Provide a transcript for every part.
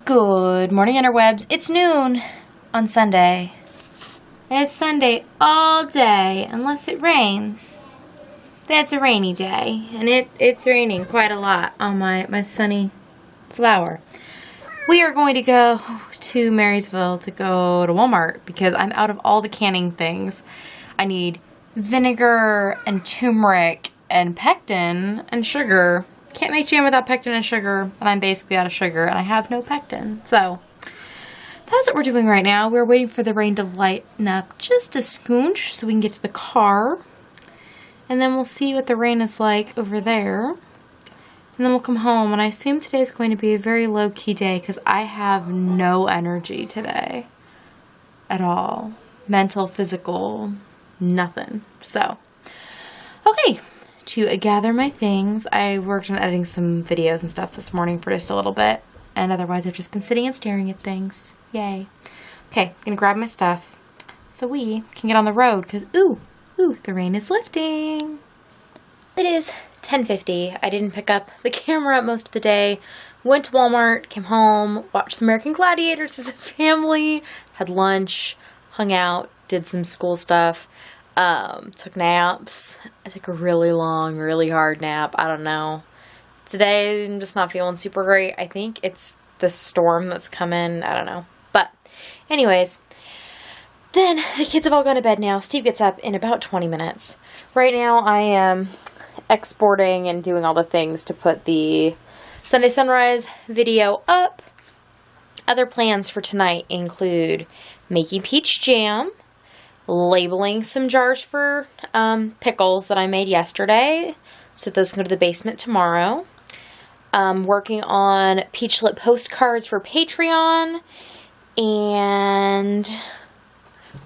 Good morning, interwebs. It's noon on Sunday. It's Sunday all day, unless it rains. That's a rainy day, and it's raining quite a lot on my sunny flower. We are going to go to Marysville to go to Walmart because I'm out of all the canning things. I need vinegar and turmeric and pectin and sugar. Can't make jam without pectin and sugar, and I'm basically out of sugar, and I have no pectin. So that's what we're doing right now. We're waiting for the rain to lighten up just a skoonch so we can get to the car. And then we'll see what the rain is like over there. And then we'll come home, and I assume today's going to be a very low-key day because I have no energy today at all. Mental, physical, nothing. So, okay. To gather my things, I worked on editing some videos and stuff this morning for just a little bit, and otherwise I've just been sitting and staring at things. Yay. Okay, gonna grab my stuff so we can get on the road, because ooh, the rain is lifting. It is 10:50. I didn't pick up the camera most of the day. Went to Walmart, came home, watched some American Gladiators as a family, had lunch, hung out, did some school stuff. Took naps. I took a really long, really hard nap. I don't know. Today, I'm just not feeling super great. I think it's the storm that's coming. I don't know. But, anyways, then the kids have all gone to bed now. Steve gets up in about 20 minutes. Right now, I am exporting and doing all the things to put the Sunday Sunrise video up. Other plans for tonight include making peach jam, labeling some jars for pickles that I made yesterday, so those can go to the basement tomorrow. Working on peach lip postcards for Patreon, and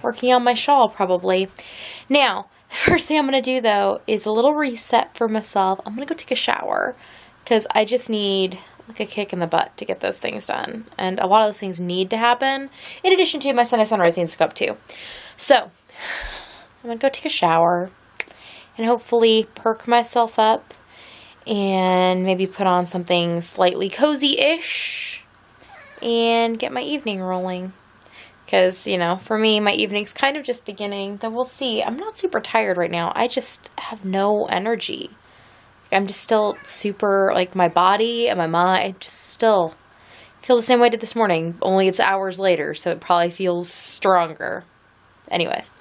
working on my shawl probably. Now, the first thing I'm going to do though is a little reset for myself. I'm going to go take a shower because I just need like a kick in the butt to get those things done, and a lot of those things need to happen in addition to my Sunday Sunrise needs to go up too. So, I'm going to go take a shower and hopefully perk myself up and maybe put on something slightly cozy-ish and get my evening rolling. Because, you know, for me, my evening's kind of just beginning, though we'll see. I'm not super tired right now. I just have no energy. I'm just still super, like, my body and my mind, I just still feel the same way I did this morning, only it's hours later, so it probably feels stronger. Anyways,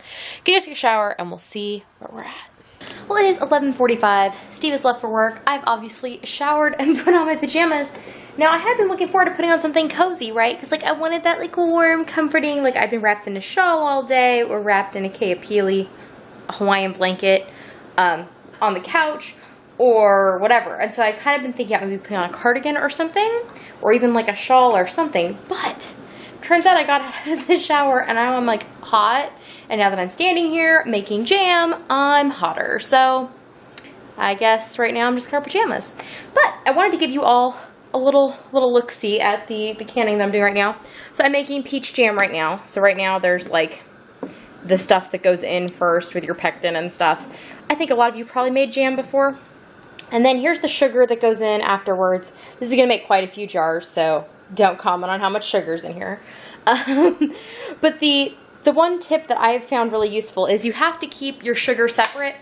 gonna take a shower and we'll see where we're at. Well, it is 11:45. Steve has left for work. I've obviously showered and put on my pajamas. Now, I have been looking forward to putting on something cozy, right? Because, like, I wanted that, like, warm, comforting, like, I've been wrapped in a shawl all day or wrapped in a Kea Pili Hawaiian blanket on the couch or whatever. And so I kind of been thinking about maybe putting on a cardigan or something, or even, like, a shawl or something. But turns out I got out of the shower and now I'm, like, hot. And now that I'm standing here making jam, I'm hotter. So I guess right now I'm just in our pajamas. But I wanted to give you all a little look-see at the canning that I'm doing right now. So I'm making peach jam right now. So right now there's like the stuff that goes in first with your pectin and stuff. I think a lot of you probably made jam before. And then here's the sugar that goes in afterwards. This is going to make quite a few jars, so don't comment on how much sugar's in here. But the one tip that I've found really useful is you have to keep your sugar separate.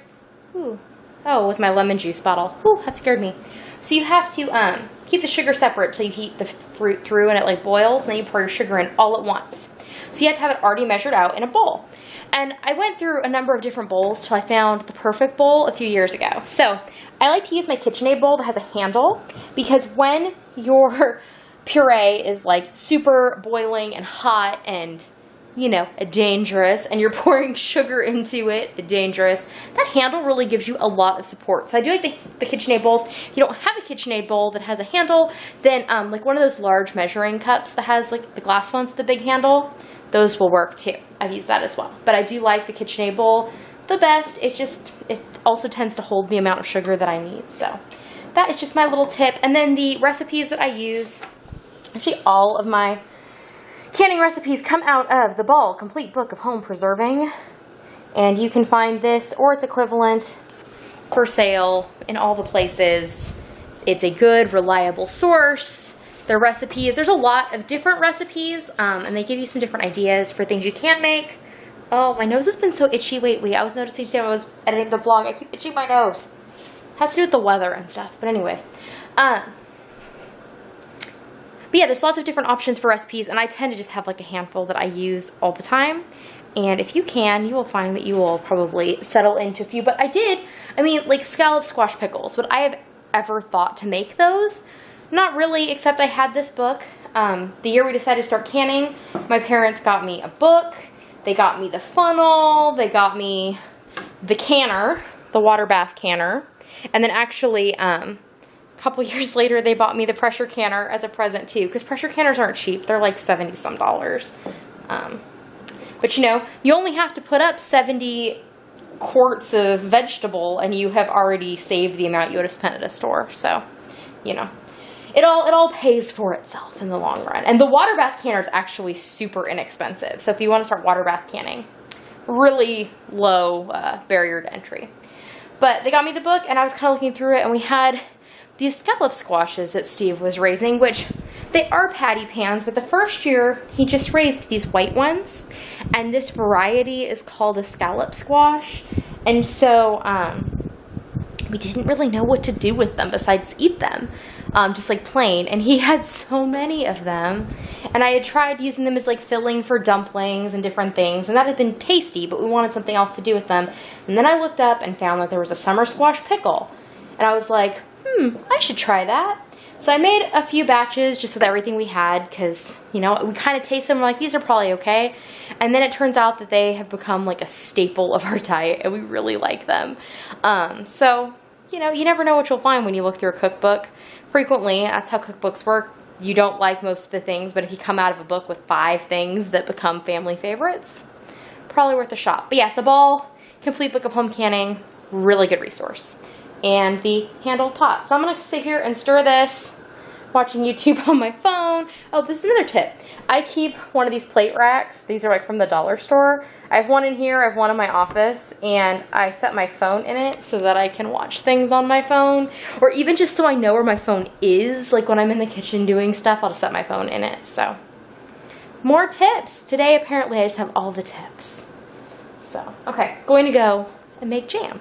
Ooh. Oh, it was my lemon juice bottle. Ooh, that scared me. So you have to keep the sugar separate till you heat the fruit through and it like boils, and then you pour your sugar in all at once. So you have to have it already measured out in a bowl. And I went through a number of different bowls till I found the perfect bowl a few years ago. So I like to use my KitchenAid bowl that has a handle, because when your puree is like super boiling and hot and, you know, dangerous, and you're pouring sugar into it, dangerous, that handle really gives you a lot of support. So I do like the KitchenAid bowls. If you don't have a KitchenAid bowl that has a handle, then like one of those large measuring cups that has like the glass ones with the big handle, those will work too. I've used that as well. But I do like the KitchenAid bowl the best. It also tends to hold the amount of sugar that I need. So that is just my little tip. And then the recipes that I use, actually all of my canning recipes come out of the Ball Complete Book of Home Preserving, and you can find this or its equivalent for sale in all the places. It's a good, reliable source, their recipes. There's a lot of different recipes, and they give you some different ideas for things you can make. Oh, my nose has been so itchy lately. I was noticing today when I was editing the vlog, I keep itching my nose. It has to do with the weather and stuff, but anyways. But yeah, there's lots of different options for recipes, and I tend to just have like a handful that I use all the time. And if you can, you will find that you will probably settle into a few. But like scallop squash pickles. Would I have ever thought to make those? Not really, except I had this book. The year we decided to start canning, my parents got me a book. They got me the funnel. They got me the canner, the water bath canner. And then actually, a couple years later, they bought me the pressure canner as a present too. Because pressure canners aren't cheap. They're like $70-some. But you know, you only have to put up 70 quarts of vegetable and you have already saved the amount you would have spent at a store. So, you know, it all pays for itself in the long run. And the water bath canner is actually super inexpensive. So if you want to start water bath canning, really low barrier to entry. But they got me the book and I was kind of looking through it, and we had these scallop squashes that Steve was raising, which they are patty pans, but the first year he just raised these white ones, and this variety is called a scallop squash. And so we didn't really know what to do with them besides eat them, just like plain. And he had so many of them, and I had tried using them as like filling for dumplings and different things, and that had been tasty, but we wanted something else to do with them. And then I looked up and found that there was a summer squash pickle, and I was like, I should try that. So I made a few batches just with everything we had, because, you know, we kind of taste them, we're like, these are probably okay. And then it turns out that they have become like a staple of our diet, and we really like them. So, you know, you never know what you'll find when you look through a cookbook. Frequently, that's how cookbooks work. You don't like most of the things, but if you come out of a book with 5 things that become family favorites, probably worth a shot. But yeah, the Ball Complete Book of Home Canning, really good resource. And the handled pot. So I'm going to sit here and stir this, watching YouTube on my phone. Oh, this is another tip. I keep one of these plate racks. These are like from the dollar store. I have one in here, I have one in my office, and I set my phone in it so that I can watch things on my phone, or even just so I know where my phone is. Like when I'm in the kitchen doing stuff, I'll just set my phone in it. So more tips. Today apparently I just have all the tips. So, okay, going to go and make jam.